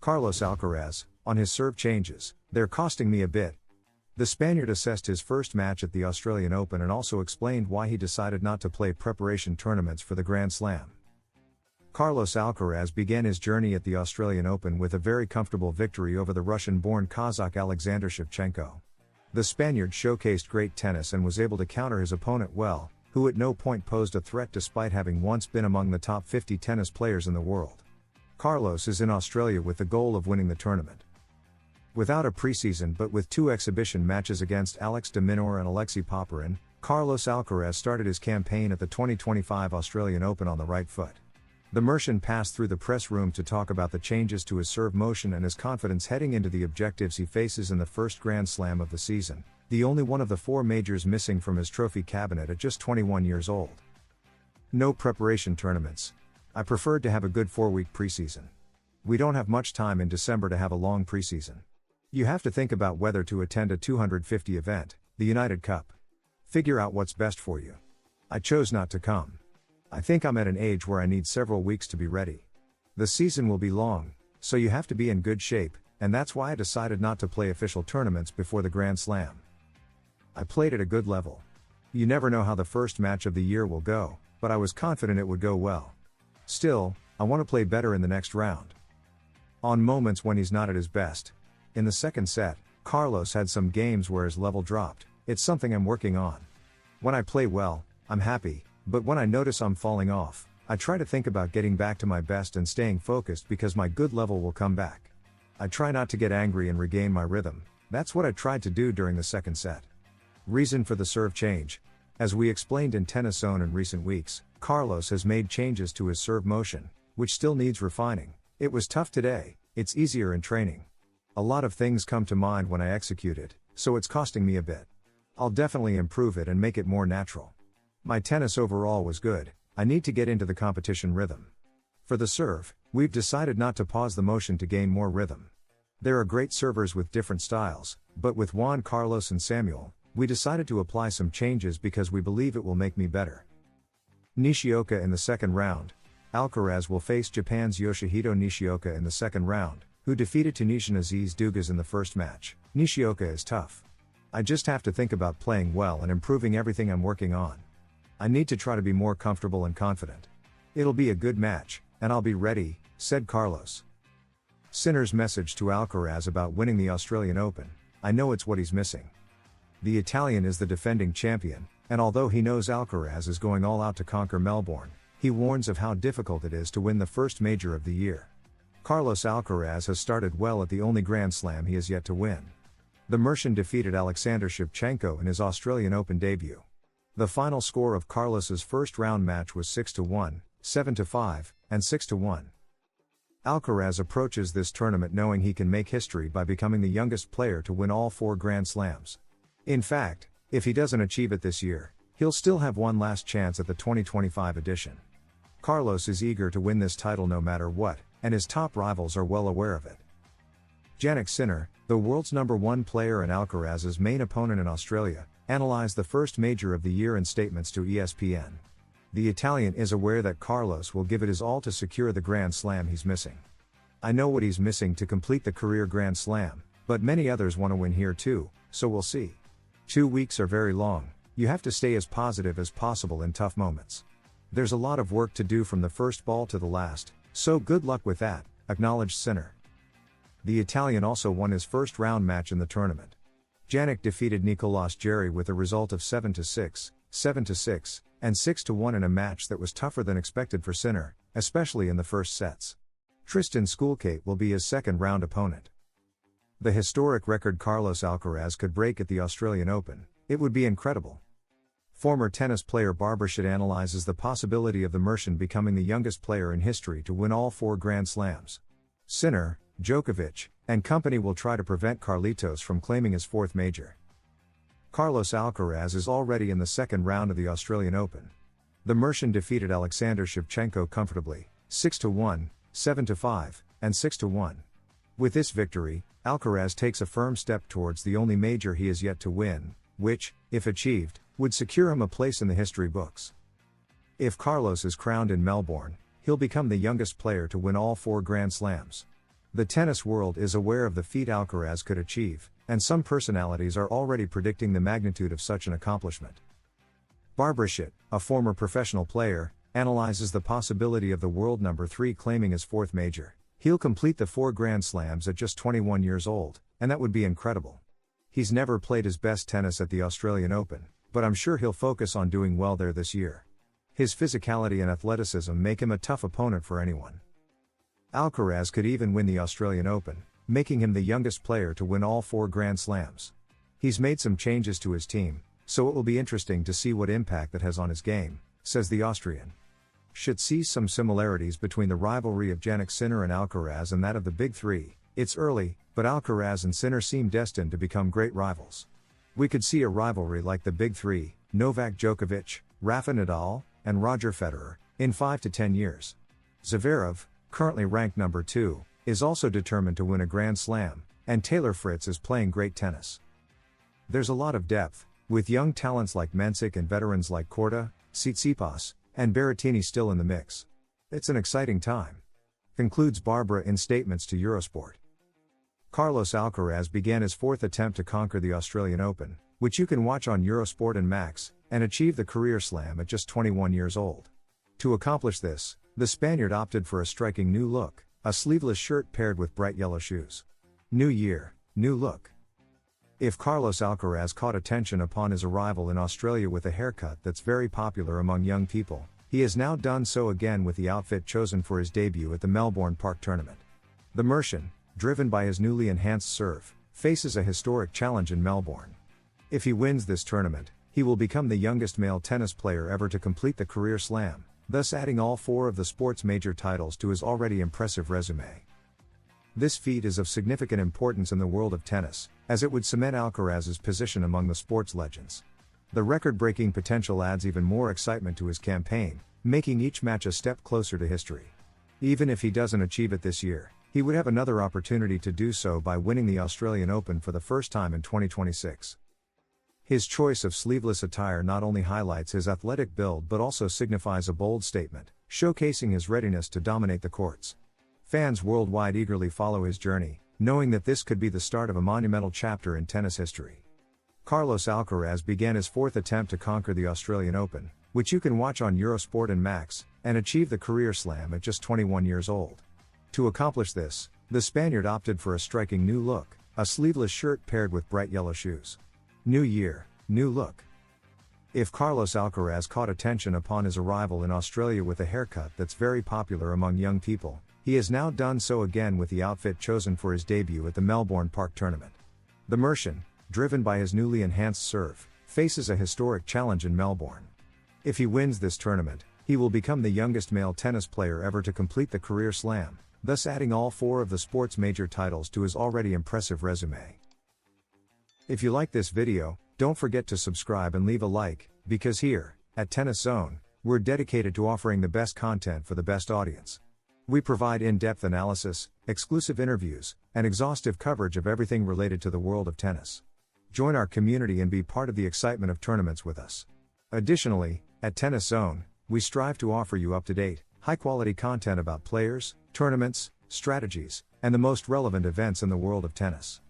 Carlos Alcaraz, on his serve changes, they're costing me a bit. The Spaniard assessed his first match at the Australian Open and also explained why he decided not to play preparation tournaments for the Grand Slam. Carlos Alcaraz began his journey at the Australian Open with a very comfortable victory over the Russian-born Kazakh Alexander Shevchenko. The Spaniard showcased great tennis and was able to counter his opponent well, who at no point posed a threat despite having once been among the top 50 tennis players in the world. Carlos is in Australia with the goal of winning the tournament. Without a preseason but with 2 exhibition matches against Alex de Minaur and Alexei Popyrin, Carlos Alcaraz started his campaign at the 2025 Australian Open on the right foot. The Mercian passed through the press room to talk about the changes to his serve motion and his confidence heading into the objectives he faces in the first Grand Slam of the season, the only one of the 4 majors missing from his trophy cabinet at just 21 years old. No preparation tournaments. I preferred to have a good 4-week preseason. We don't have much time in December to have a long preseason. You have to think about whether to attend a 250 event, the United Cup. Figure out what's best for you. I chose not to come. I think I'm at an age where I need several weeks to be ready. The season will be long, so you have to be in good shape, and that's why I decided not to play official tournaments before the Grand Slam. I played at a good level. You never know how the first match of the year will go, but I was confident it would go well. Still, I want to play better in the next round. On moments when he's not at his best. In the second set, Carlos had some games where his level dropped. It's something I'm working on. When I play well, I'm happy, but when I notice I'm falling off, I try to think about getting back to my best and staying focused because my good level will come back. I try not to get angry and regain my rhythm. That's what I tried to do during the second set. Reason for the serve change. As we explained in Tennis Zone in recent weeks, Carlos has made changes to his serve motion, which still needs refining. It was tough today, it's easier in training. A lot of things come to mind when I execute it, so it's costing me a bit. I'll definitely improve it and make it more natural. My tennis overall was good, I need to get into the competition rhythm. For the serve, we've decided not to pause the motion to gain more rhythm. There are great servers with different styles, but with Juan Carlos and Samuel, we decided to apply some changes because we believe it will make me better. Nishioka in the second round. Alcaraz will face Japan's Yoshihito Nishioka in the second round, who defeated Tunisian Aziz Dugas in the first match. Nishioka is tough. I just have to think about playing well and improving everything I'm working on. I need to try to be more comfortable and confident. It'll be a good match, and I'll be ready, said Carlos. Sinner's message to Alcaraz about winning the Australian Open. I know it's what he's missing. The Italian is the defending champion, and although he knows Alcaraz is going all out to conquer Melbourne, he warns of how difficult it is to win the first major of the year. Carlos Alcaraz has started well at the only Grand Slam he has yet to win. The Mercian defeated Alexander Shevchenko in his Australian Open debut. The final score of Carlos's first round match was 6-1, 7-5, and 6-1. Alcaraz approaches this tournament knowing he can make history by becoming the youngest player to win all 4 Grand Slams. In fact, if he doesn't achieve it this year, he'll still have one last chance at the 2025 edition. Carlos is eager to win this title no matter what, and his top rivals are well aware of it. Jannik Sinner, the world's #1 player and Alcaraz's main opponent in Australia, analyzed the first major of the year in statements to ESPN. The Italian is aware that Carlos will give it his all to secure the Grand Slam he's missing. I know what he's missing to complete the career Grand Slam, but many others want to win here too, so we'll see. 2 weeks are very long, you have to stay as positive as possible in tough moments. There's a lot of work to do from the first ball to the last, so good luck with that, acknowledged Sinner. The Italian also won his first round match in the tournament. Jannik defeated Nicolas Jarry with a result of 7-6, 7-6, and 6-1 in a match that was tougher than expected for Sinner, especially in the first sets. Tristan Schoolkate will be his second round opponent. The historic record Carlos Alcaraz could break at the Australian Open, it would be incredible. Former tennis player Barbershit analyzes the possibility of the Mercian becoming the youngest player in history to win all 4 Grand Slams. Sinner, Djokovic, and company will try to prevent Carlitos from claiming his 4th major. Carlos Alcaraz is already in the second round of the Australian Open. The Mercian defeated Alexander Shevchenko comfortably, 6-1, 7-5, and 6-1. With this victory, Alcaraz takes a firm step towards the only major he has yet to win, which, if achieved, would secure him a place in the history books. If Carlos is crowned in Melbourne, he'll become the youngest player to win all 4 Grand Slams. The tennis world is aware of the feat Alcaraz could achieve, and some personalities are already predicting the magnitude of such an accomplishment. Barbara Schitt, a former professional player, analyzes the possibility of the world number 3 claiming his 4th major. He'll complete the 4 Grand Slams at just 21 years old, and that would be incredible. He's never played his best tennis at the Australian Open, but I'm sure he'll focus on doing well there this year. His physicality and athleticism make him a tough opponent for anyone. Alcaraz could even win the Australian Open, making him the youngest player to win all 4 Grand Slams. He's made some changes to his team, so it will be interesting to see what impact that has on his game, says the Austrian. Schitt sees some similarities between the rivalry of Jannik Sinner and Alcaraz and that of the Big Three. It's early, but Alcaraz and Sinner seem destined to become great rivals. We could see a rivalry like the Big Three, Novak Djokovic, Rafa Nadal, and Roger Federer, in 5 to 10 years. Zverev, currently ranked number 2, is also determined to win a Grand Slam, and Taylor Fritz is playing great tennis. There's a lot of depth, with young talents like Mensik and veterans like Korda, Tsitsipas, and Berrettini still in the mix. It's an exciting time. Concludes Barbara in statements to Eurosport. Carlos Alcaraz began his 4th attempt to conquer the Australian Open, which you can watch on Eurosport and Max, and achieve the career slam at just 21 years old. To accomplish this, the Spaniard opted for a striking new look, a sleeveless shirt paired with bright yellow shoes. New year, new look. If Carlos Alcaraz caught attention upon his arrival in Australia with a haircut that's very popular among young people, he has now done so again with the outfit chosen for his debut at the Melbourne Park tournament. The Mercian, driven by his newly enhanced serve, faces a historic challenge in Melbourne. If he wins this tournament, he will become the youngest male tennis player ever to complete the career slam, thus adding all 4 of the sport's major titles to his already impressive resume. This feat is of significant importance in the world of tennis, as it would cement Alcaraz's position among the sport's legends. The record-breaking potential adds even more excitement to his campaign, making each match a step closer to history. Even if he doesn't achieve it this year, he would have another opportunity to do so by winning the Australian Open for the first time in 2026. His choice of sleeveless attire not only highlights his athletic build but also signifies a bold statement, showcasing his readiness to dominate the courts. Fans worldwide eagerly follow his journey, knowing that this could be the start of a monumental chapter in tennis history. Carlos Alcaraz began his 4th attempt to conquer the Australian Open, which you can watch on Eurosport and Max, and achieve the career slam at just 21 years old. To accomplish this, the Spaniard opted for a striking new look, a sleeveless shirt paired with bright yellow shoes. New year, new look. If Carlos Alcaraz caught attention upon his arrival in Australia with a haircut that's very popular among young people, he has now done so again with the outfit chosen for his debut at the Melbourne Park tournament. The Mercian, driven by his newly enhanced serve, faces a historic challenge in Melbourne. If he wins this tournament, he will become the youngest male tennis player ever to complete the career slam, thus adding all 4 of the sport's major titles to his already impressive resume. If you like this video, don't forget to subscribe and leave a like, because here, at Tennis Zone, we're dedicated to offering the best content for the best audience. We provide in-depth analysis, exclusive interviews, and exhaustive coverage of everything related to the world of tennis. Join our community and be part of the excitement of tournaments with us. Additionally, at Tennis Zone, we strive to offer you up-to-date, high-quality content about players, tournaments, strategies, and the most relevant events in the world of tennis.